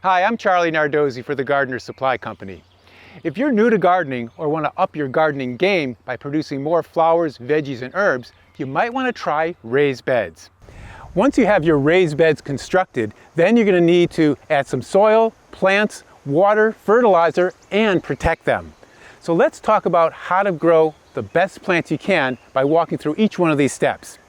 Hi, I'm Charlie Nardozzi for the Gardener Supply Company. If you're new to gardening or want to up your gardening game by producing more flowers, veggies, and herbs, you might want to try raised beds. Once you have your raised beds constructed, then you're going to need to add some soil, plants, water, fertilizer, and protect them. So let's talk about how to grow the best plants you can by walking through each one of these steps.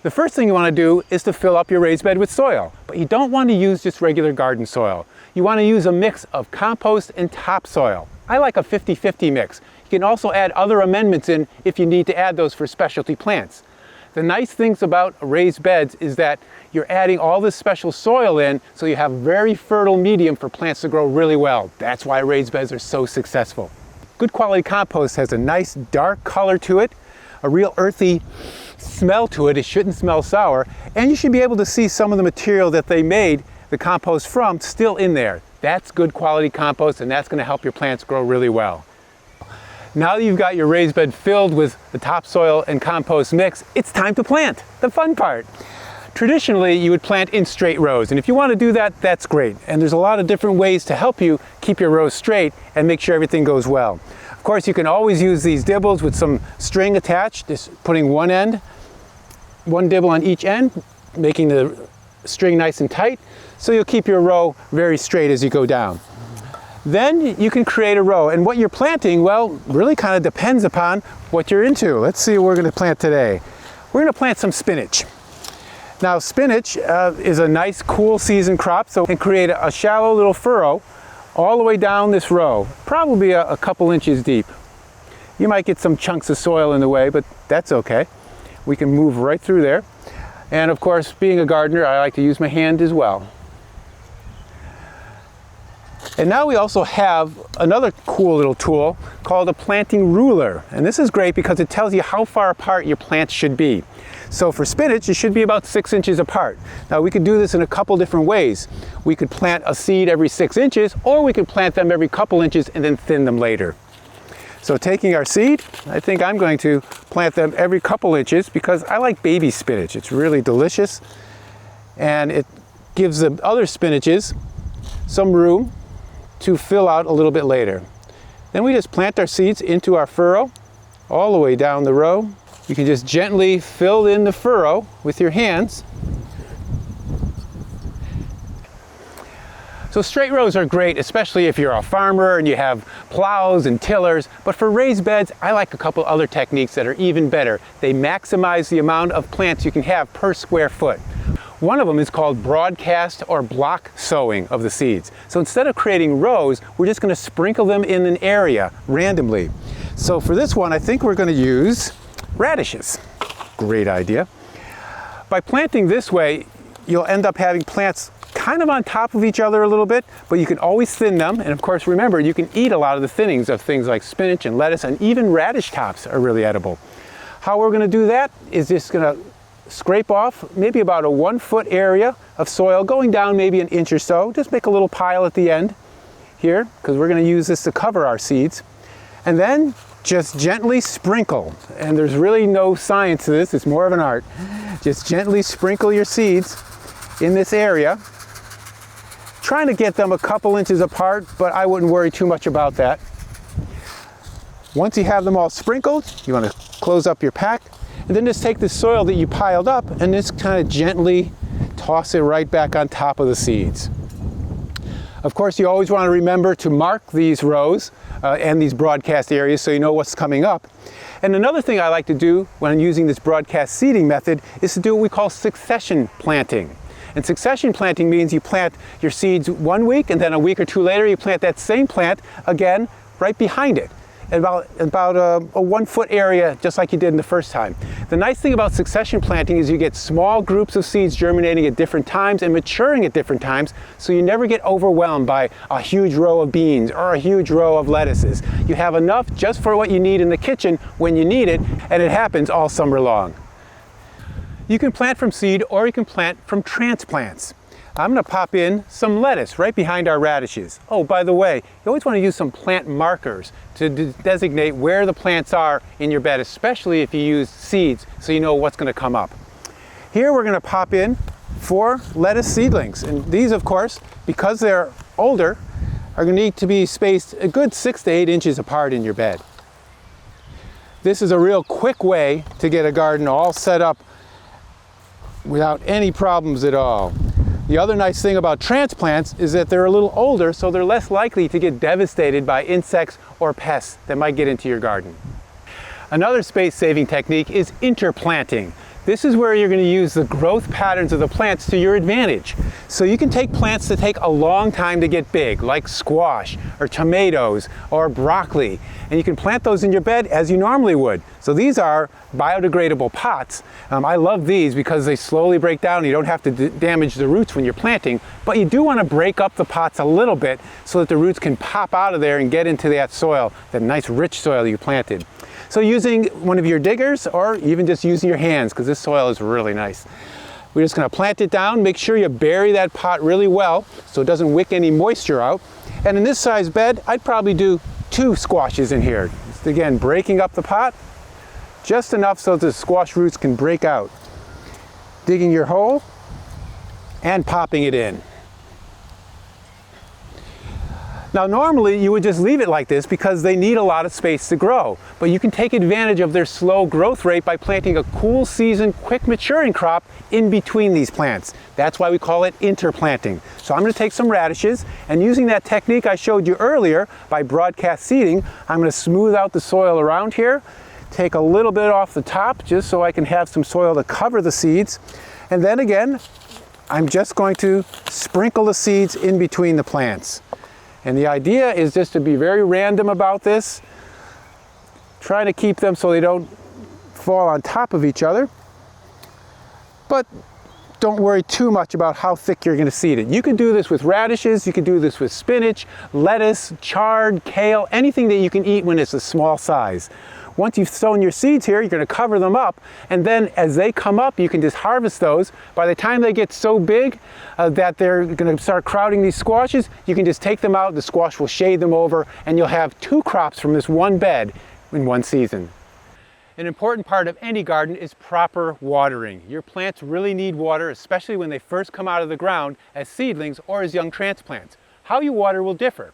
The first thing you want to do is to fill up your raised bed with soil, but you don't want to use just regular garden soil. You want to use a mix of compost and topsoil. I like a 50-50 mix. You can also add other amendments in if you need to add those for specialty plants. The nice things about raised beds is that you're adding all this special soil in, so you have very fertile medium for plants to grow really well. That's why raised beds are so successful. Good quality compost has a nice dark color to it, a real earthy smell to it. It shouldn't smell sour, and you should be able to see some of the material that they made the compost from still in there. That's good quality compost, and that's going to help your plants grow really well. Now that you've got your raised bed filled with the topsoil and compost mix, it's time to plant, the fun part. Traditionally, you would plant in straight rows, and if you want to do that, that's great. And there's a lot of different ways to help you keep your rows straight and make sure everything goes well. Of course, you can always use these dibbles with some string attached, just putting one dibble on each end, making the string nice and tight, so you'll keep your row very straight as you go down. Then you can create a row, and what you're planting, well, really kind of depends upon what you're into. Let's see what we're going to plant today. We're going to plant some spinach. Now, spinach is a nice cool season crop, so you can create a shallow little furrow all the way down this row, probably a couple inches deep. You might get some chunks of soil in the way, but that's okay. We can move right through there. And of course, being a gardener, I like to use my hand as well. And now we also have another cool little tool called a planting ruler. And this is great because it tells you how far apart your plants should be. So for spinach, it should be about 6 inches apart. Now we could do this in a couple different ways. We could plant a seed every 6 inches, or we could plant them every couple inches and then thin them later. So taking our seed, I think I'm going to plant them every couple inches because I like baby spinach. It's really delicious, and it gives the other spinaches some room to fill out a little bit later. Then we just plant our seeds into our furrow all the way down the row. You can just gently fill in the furrow with your hands. So straight rows are great, especially if you're a farmer and you have plows and tillers, but for raised beds, I like a couple other techniques that are even better. They maximize the amount of plants you can have per square foot. One of them is called broadcast or block sowing of the seeds. So instead of creating rows, we're just going to sprinkle them in an area randomly. So for this one, I think we're going to use radishes. Great idea. By planting this way, you'll end up having plants kind of on top of each other a little bit, but you can always thin them. And of course, remember, you can eat a lot of the thinnings of things like spinach and lettuce, and even radish tops are really edible. How we're going to do that is just going to scrape off maybe about a 1 foot area of soil, going down maybe an inch or so. Just make a little pile at the end here, because we're going to use this to cover our seeds. And then just gently sprinkle. And there's really no science to this, it's more of an art. Just gently sprinkle your seeds in this area, trying to get them a couple inches apart, but I wouldn't worry too much about that. Once you have them all sprinkled, you want to close up your pack, and then just take the soil that you piled up and just kind of gently toss it right back on top of the seeds. Of course, you always want to remember to mark these rows and these broadcast areas so you know what's coming up. And another thing I like to do when I'm using this broadcast seeding method is to do what we call succession planting. And succession planting means you plant your seeds 1 week, and then a week or two later you plant that same plant again right behind it. About a 1 foot area, just like you did in the first time. The nice thing about succession planting is you get small groups of seeds germinating at different times and maturing at different times, so you never get overwhelmed by a huge row of beans or a huge row of lettuces. You have enough just for what you need in the kitchen when you need it, and it happens all summer long. You can plant from seed, or you can plant from transplants. I'm going to pop in some lettuce right behind our radishes. Oh, by the way, you always want to use some plant markers to designate where the plants are in your bed, especially if you use seeds, so you know what's going to come up. Here we're going to pop in 4 lettuce seedlings, and these, of course, because they're older are going to need to be spaced a good 6 to 8 inches apart in your bed. This is a real quick way to get a garden all set up without any problems at all. The other nice thing about transplants is that they're a little older, so they're less likely to get devastated by insects or pests that might get into your garden. Another space-saving technique is interplanting. This is where you're going to use the growth patterns of the plants to your advantage. So you can take plants that take a long time to get big, like squash or tomatoes or broccoli, and you can plant those in your bed as you normally would. So these are biodegradable pots. I love these because they slowly break down. You don't have to damage the roots when you're planting, but you do want to break up the pots a little bit so that the roots can pop out of there and get into that soil, that nice rich soil you planted. So using one of your diggers or even just using your hands, because this soil is really nice. We're just going to plant it down. Make sure you bury that pot really well so it doesn't wick any moisture out. And in this size bed, I'd probably do 2 squashes in here. Just again, breaking up the pot just enough so the squash roots can break out. Digging your hole and popping it in. Now normally you would just leave it like this because they need a lot of space to grow, but you can take advantage of their slow growth rate by planting a cool season, quick maturing crop in between these plants. That's why we call it interplanting. So I'm going to take some radishes, and using that technique I showed you earlier by broadcast seeding, I'm going to smooth out the soil around here, take a little bit off the top just so I can have some soil to cover the seeds, and then again I'm just going to sprinkle the seeds in between the plants. And the idea is just to be very random about this, trying to keep them so they don't fall on top of each other, but don't worry too much about how thick you're going to seed it. You can do this with radishes, you can do this with spinach, lettuce, chard, kale, anything that you can eat when it's a small size. Once you've sown your seeds here, you're going to cover them up, and then as they come up, you can just harvest those. By the time they get so big that they're going to start crowding these squashes, you can just take them out, the squash will shade them over, and you'll have 2 crops from this one bed in one season. An important part of any garden is proper watering. Your plants really need water, especially when they first come out of the ground as seedlings or as young transplants. How you water will differ.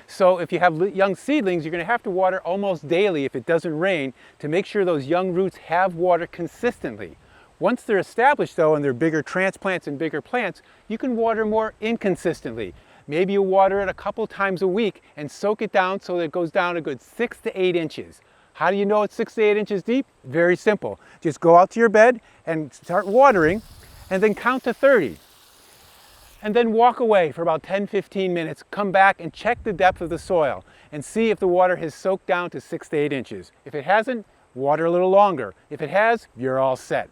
So if you have young seedlings, you're going to have to water almost daily if it doesn't rain to make sure those young roots have water consistently. Once they're established though and they're bigger transplants and bigger plants, you can water more inconsistently. Maybe you water it a couple times a week and soak it down so that it goes down a good 6 to 8 inches. How do you know it's 6 to 8 inches deep? Very simple. Just go out to your bed and start watering and then count to 30. And then walk away for about 10-15 minutes, come back and check the depth of the soil and see if the water has soaked down to 6 to 8 inches. If it hasn't, water a little longer. If it has, you're all set.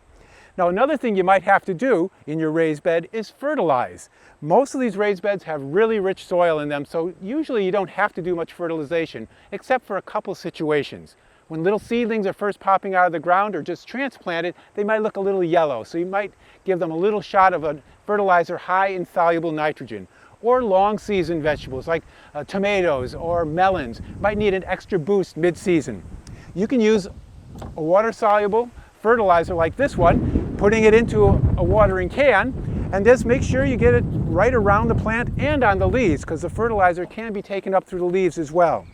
Now another thing you might have to do in your raised bed is fertilize. Most of these raised beds have really rich soil in them, so usually you don't have to do much fertilization except for a couple situations. When little seedlings are first popping out of the ground or just transplanted, they might look a little yellow, so you might give them a little shot of a fertilizer high in soluble nitrogen. Or long season vegetables like tomatoes or melons might need an extra boost mid-season. You can use a water-soluble fertilizer like this one, putting it into a watering can, and just make sure you get it right around the plant and on the leaves, because the fertilizer can be taken up through the leaves as well.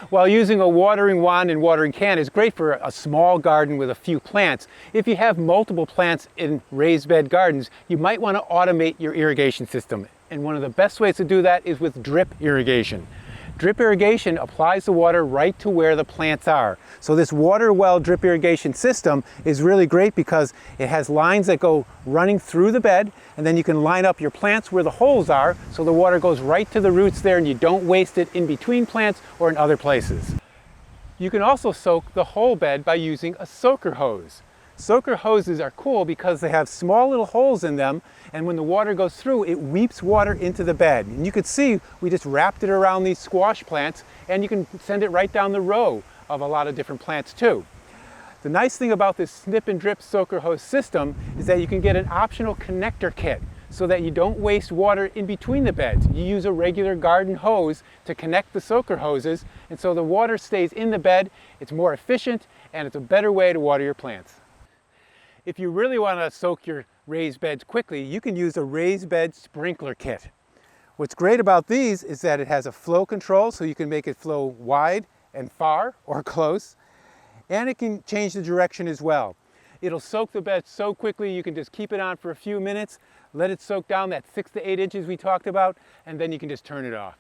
While using a watering wand and watering can is great for a small garden with a few plants, if you have multiple plants in raised bed gardens, you might want to automate your irrigation system. And one of the best ways to do that is with drip irrigation. Drip irrigation applies the water right to where the plants are. So this water well drip irrigation system is really great because it has lines that go running through the bed, and then you can line up your plants where the holes are so the water goes right to the roots there and you don't waste it in between plants or in other places. You can also soak the whole bed by using a soaker hose. Soaker hoses are cool because they have small little holes in them, and when the water goes through, it weeps water into the bed. And you can see we just wrapped it around these squash plants, and you can send it right down the row of a lot of different plants too. The nice thing about this snip and drip soaker hose system is that you can get an optional connector kit so that you don't waste water in between the beds. You use a regular garden hose to connect the soaker hoses, and so the water stays in the bed. It's more efficient, and it's a better way to water your plants. If you really want to soak your raised beds quickly, you can use a raised bed sprinkler kit. What's great about these is that it has a flow control, so you can make it flow wide and far or close, and it can change the direction as well. It'll soak the bed so quickly you can just keep it on for a few minutes, let it soak down that 6 to 8 inches we talked about, and then you can just turn it off.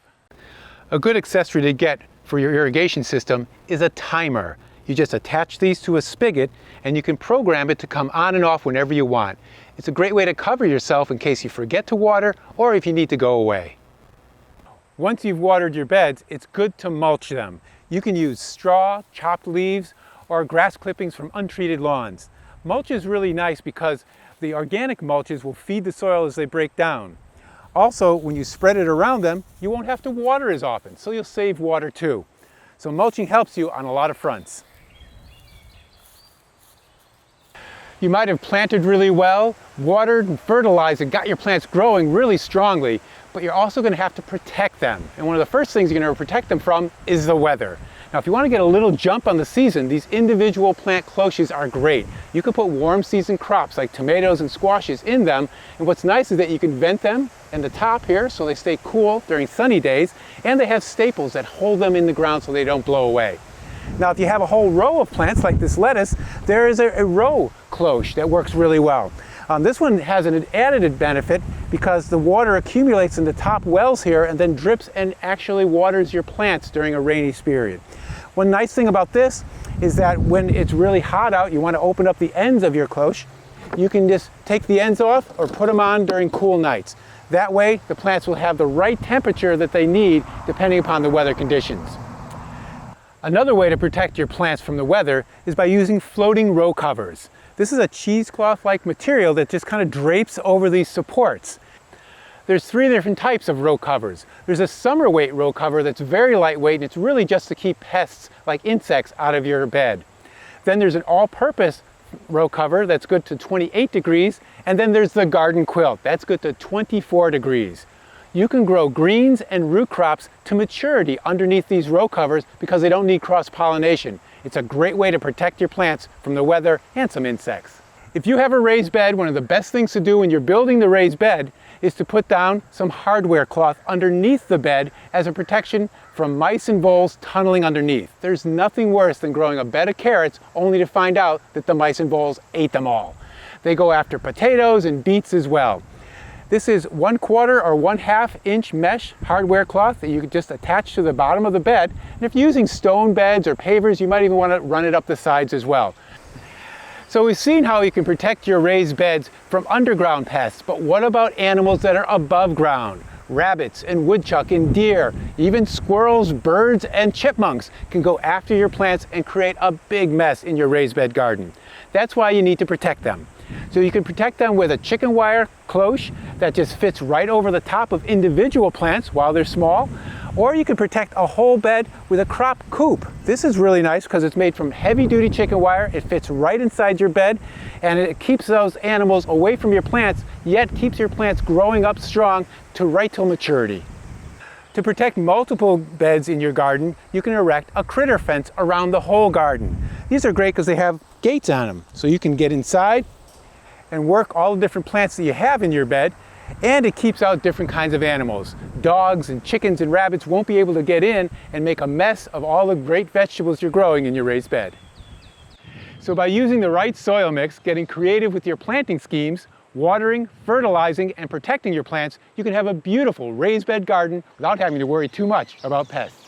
A good accessory to get for your irrigation system is a timer. You just attach these to a spigot and you can program it to come on and off whenever you want. It's a great way to cover yourself in case you forget to water or if you need to go away. Once you've watered your beds, it's good to mulch them. You can use straw, chopped leaves, or grass clippings from untreated lawns. Mulch is really nice because the organic mulches will feed the soil as they break down. Also, when you spread it around them, you won't have to water as often, so you'll save water too. So mulching helps you on a lot of fronts. You might have planted really well, watered and fertilized and got your plants growing really strongly, but you're also going to have to protect them. And one of the first things you're going to protect them from is the weather. Now, if you want to get a little jump on the season, these individual plant cloches are great. You can put warm season crops like tomatoes and squashes in them, and what's nice is that you can vent them in the top here so they stay cool during sunny days, and they have staples that hold them in the ground so they don't blow away. Now, if you have a whole row of plants like this lettuce, there is a row cloche that works really well. This one has an added benefit because the water accumulates in the top wells here and then drips and actually waters your plants during a rainy period. One nice thing about this is that when it's really hot out, you want to open up the ends of your cloche. You can just take the ends off or put them on during cool nights. That way, the plants will have the right temperature that they need depending upon the weather conditions. Another way to protect your plants from the weather is by using floating row covers. This is a cheesecloth-like material that just kind of drapes over these supports. There's 3 different types of row covers. There's a summer weight row cover that's very lightweight and it's really just to keep pests like insects out of your bed. Then there's an all-purpose row cover that's good to 28 degrees, and then there's the garden quilt. That's good to 24 degrees. You can grow greens and root crops to maturity underneath these row covers because they don't need cross-pollination. It's a great way to protect your plants from the weather and some insects. If you have a raised bed, one of the best things to do when you're building the raised bed is to put down some hardware cloth underneath the bed as a protection from mice and voles tunneling underneath. There's nothing worse than growing a bed of carrots only to find out that the mice and voles ate them all. They go after potatoes and beets as well. This is 1/4 or 1/2 inch mesh hardware cloth that you can just attach to the bottom of the bed. And if you're using stone beds or pavers, you might even want to run it up the sides as well. So we've seen how you can protect your raised beds from underground pests, but what about animals that are above ground? Rabbits and woodchuck and deer, even squirrels, birds, and chipmunks can go after your plants and create a big mess in your raised bed garden. That's why you need to protect them. So you can protect them with a chicken wire cloche that just fits right over the top of individual plants while they're small, or you can protect a whole bed with a crop coop. This is really nice because it's made from heavy-duty chicken wire. It fits right inside your bed and it keeps those animals away from your plants, yet keeps your plants growing up strong to right till maturity. To protect multiple beds in your garden, you can erect a critter fence around the whole garden. These are great because they have gates on them, so you can get inside and work all the different plants that you have in your bed, and it keeps out different kinds of animals. Dogs and chickens and rabbits won't be able to get in and make a mess of all the great vegetables you're growing in your raised bed. So by using the right soil mix, getting creative with your planting schemes, watering, fertilizing, and protecting your plants, you can have a beautiful raised bed garden without having to worry too much about pests.